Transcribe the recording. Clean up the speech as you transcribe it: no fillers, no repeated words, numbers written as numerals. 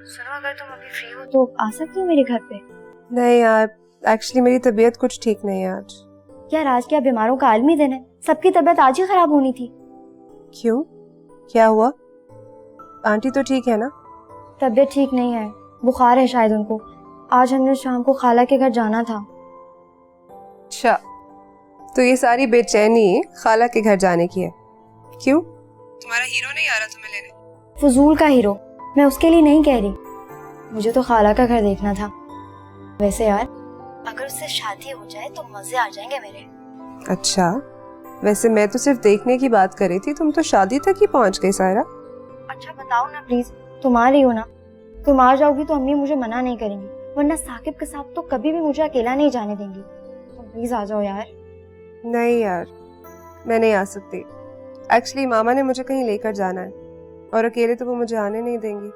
सुनो, अगर तुम अभी फ्री हो तो आ सकती हो मेरे घर पे? नहीं यार, एक्चुअली मेरी तबीयत कुछ ठीक नहीं है आज। यार आज क्या बीमारों का आलमी दिन है, सबकी तबीयत आज ही खराब होनी थी। क्यों, क्या हुआ? आंटी तो ठीक है ना? तबीयत ठीक नहीं है, बुखार है शायद उनको। आज हमने शाम को खाला के घर जाना था। अच्छा, तो ये सारी बेचैनी खाला के घर जाने की है? क्यों, तुम्हारा हीरो नहीं आ रहा तुम्हें लेने? फजूल का हीरो, मैं उसके लिए नहीं कह रही, मुझे तो खाला का घर देखना था। वैसे यार अगर उससे शादी हो जाए तो मजे आ जाएंगे मेरे। अच्छा, वैसे मैं तो सिर्फ देखने की बात कर रही थी, तुम तो शादी तक ही पहुंच गई सायरा। अच्छा बताओ ना प्लीज, तुम आ रही हो ना? तुम आ जाओगी तो अम्मी मुझे मना नहीं करेंगी, वरना साकिब के साथ तो कभी भी मुझे अकेला नहीं जाने देंगी। तुम प्लीज आ जाओ यार। नहीं यार, मैं नहीं आ सकती। एक्चुअली मामा ने मुझे कहीं लेकर जाना है और अकेले तो वो मुझे आने नहीं देंगी।